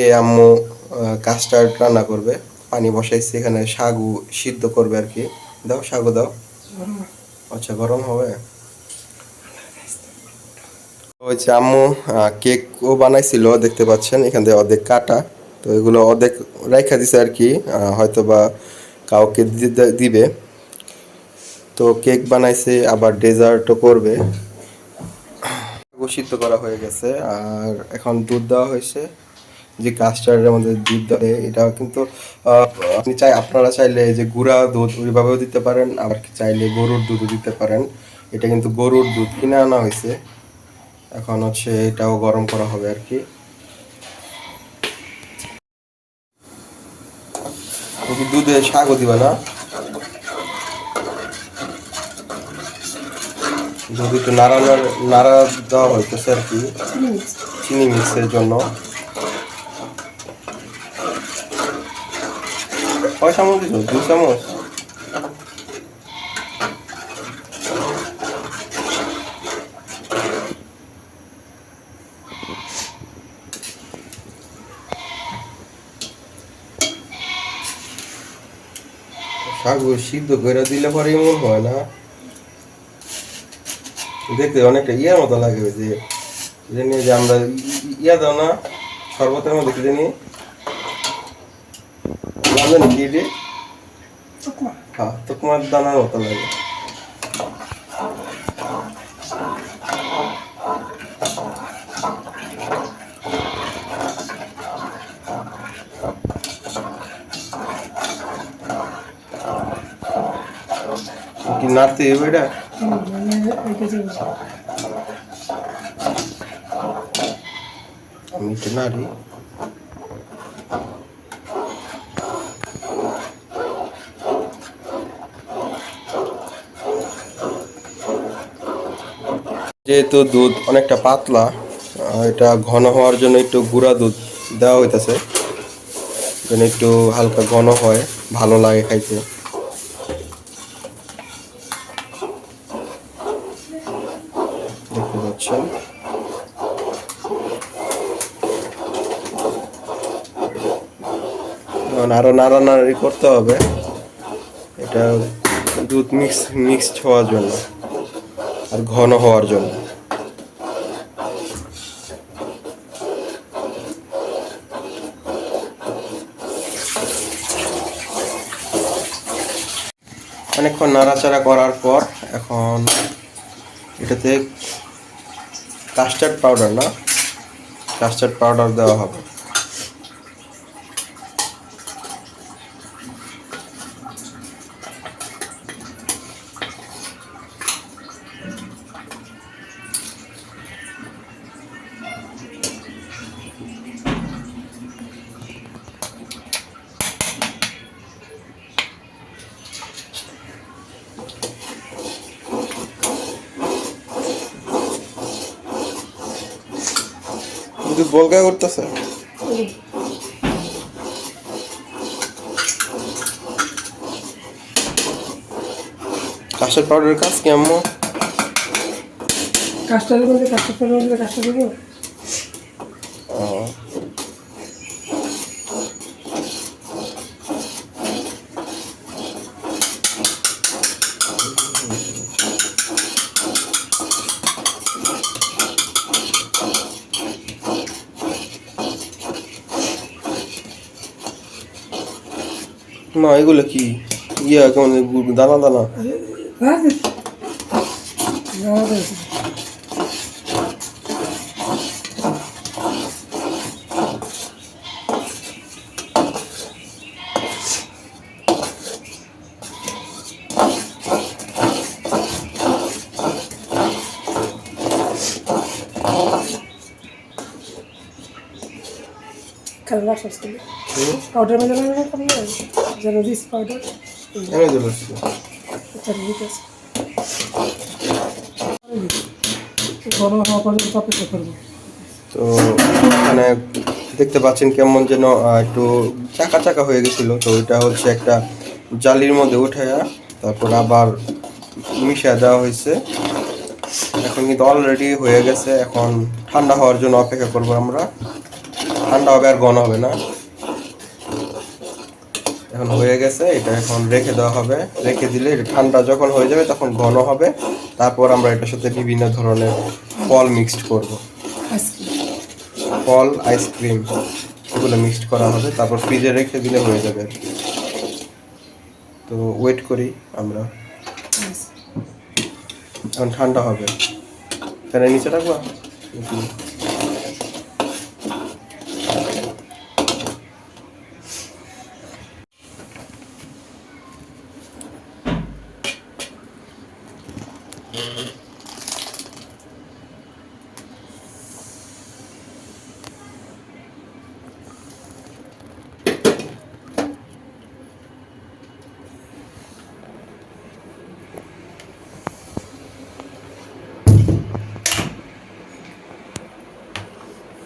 আজকে আম্মু কাস্টার্ড রান্না করবে। পানি বসাইছি, এখানে সাগু সিদ্ধ করবে আর কি। দাও সাগু দাও। আচ্ছা, গরম হবে। হয়েছে আম্মু কেকও বানাইছিল, দেখতে পাচ্ছেন এখান থেকে অর্ধেক কাটা। তো এগুলো অর্ধেক রাইখা দিছে আর কি, হয়তো বা কাউকে দিবে। তো কেক বানাইছে, আবার ডেজার্টও করবে। সিদ্ধ করা হয়ে গেছে, আর এখন দুধ দেওয়া হয়েছে। যে কাস্টার্ডের মধ্যে দুধ দেয়, এটা কিন্তু আহ, আপনারা চাইলে যে গুঁড়া দুধ ওইভাবেও দিতে পারেন, আবার চাইলে গরুর দুধও দিতে পারেন। এটা কিন্তু গরুর দুধ কিনে আনা হয়েছে। এখন হচ্ছে এটাও গরম করা হবে আর কি। তুমি দুধে শাকও দিবা না? দুধ একটু নাড়া দেওয়া হইতেছে আর কি, চিনি মিক্সের জন্য। কয় চামচ দিল? 2 চামচ। শাক সিদ্ধ করে দিলে পরে এমন হয় না, দেখতে অনেকটা ইয়ার মতো লাগে। ওই যে জানি যে আমরা ইয়া দাও না শরবতের মধ্যে, কি জানি জানেন কি রে? হ্যাঁ, তোমার দানার মতো লাগে। কি নাড়তে হবে এটা? আমি একটু নাড়ি। যেহেতু দুধ অনেকটা পাতলা, এটা ঘন হওয়ার জন্য একটু গুঁড়া দুধ দেওয়া হইতেছে, যেন একটু হালকা ঘন হয়, ভালো লাগে খাইতে। দেখতে পাচ্ছেন। আরো নাড়ানাড়ি করতে হবে, এটা দুধ মিক্সড হওয়ার জন্য আর ঘন হওয়ার জন্য। অনেকক্ষণ নাড়াচাড়া করার পর এখন এটাতে কাস্টার্ড পাউডার দেওয়া হবে। দুধ বলকা করতেছে। কাস্টার্ড পাউডারের কাজ কি আম্মু? কাস্টার্ড পাউডার কাস্টার্ড দিব। মা এগুলো কি ইয়া কেমন দানা দানা? কালার আসছে পাউডার মধ্যে না করলে যেন রিস পাউডার এনে দিল আচ্ছা। ঘন হওয়া পর্যন্ত অপেক্ষা করবো। তো মানে দেখতে পাচ্ছেন কেমন যেন একটু চাকা চাকা হয়ে গেছিল। তো এটা হচ্ছে একটা জালির মধ্যে উঠায়া তারপর আবার মিশিয়ে দেওয়া হয়েছে। এখন কিন্তু অলরেডি হয়ে গেছে, এখন ঠান্ডা হওয়ার জন্য অপেক্ষা করবো আমরা। ঠান্ডা হবে আর ঘন হবে না। এখন হয়ে গেছে, এটা এখন রেখে দেওয়া হবে। রেখে দিলে এটা ঠান্ডা যখন হয়ে যাবে তখন ঘন হবে। তারপর আমরা এটার সাথে বিভিন্ন ধরনের ফল মিক্সড করব। ফল, আইসক্রিম এগুলো মিক্সড করা হবে, তারপর ফ্রিজে রেখে দিলে হয়ে যাবে। তো ওয়েট করি আমরা। এখন ঠান্ডা হবে। ফ্যানের নিচে রাখবো।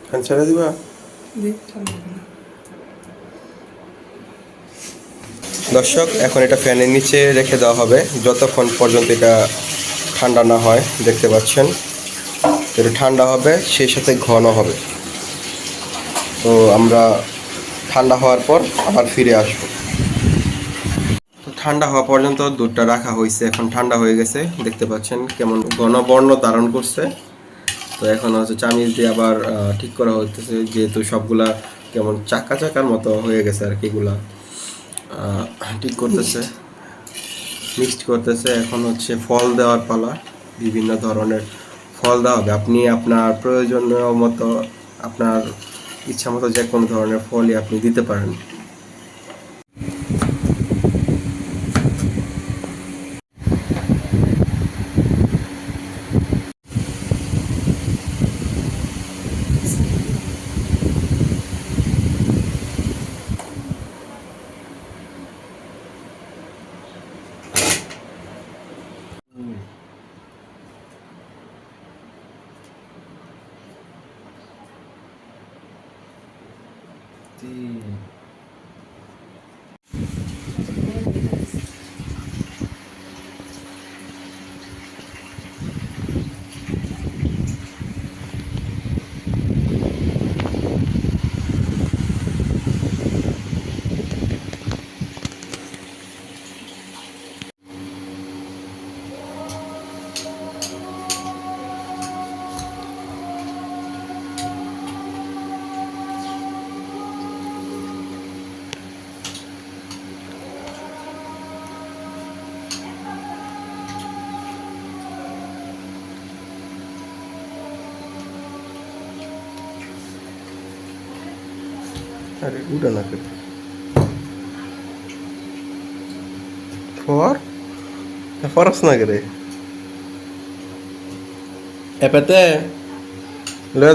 ফ্যান ছেড়ে দিবা। দর্শক, এখন এটা ফ্যানের নিচে রেখে দেওয়া হবে যতক্ষণ পর্যন্ত এটা ঠান্ডা না হয়। দেখতে পাচ্ছেন এটা ঠান্ডা হবে, সেই সাথে ঘন হবে। তো আমরা ঠান্ডা হওয়ার পর আবার ফিরে আসবো। তো ঠান্ডা হওয়া পর্যন্ত দুধটা রাখা হয়েছে, এখন ঠান্ডা হয়ে গেছে। দেখতে পাচ্ছেন কেমন ঘন বর্ণ ধারণ করছে। তো এখন হচ্ছে চামিচ দিয়ে আবার ঠিক করা হইতেছে, যেহেতু সবগুলা কেমন চাকা চাকার মতো হয়ে গেছে আর কি। এগুলা ঠিক করতেছে, মিক্সড করতেছে। এখন হচ্ছে ফল দেওয়ার পালা। বিভিন্ন ধরনের ফল দেওয়া হবে। আপনি আপনার প্রয়োজনীয় মতো, আপনার ইচ্ছা মতো যে কোনো ধরনের ফলই আপনি দিতে পারেন। अरे उड़ा ना कर फरस ना करे एपते ले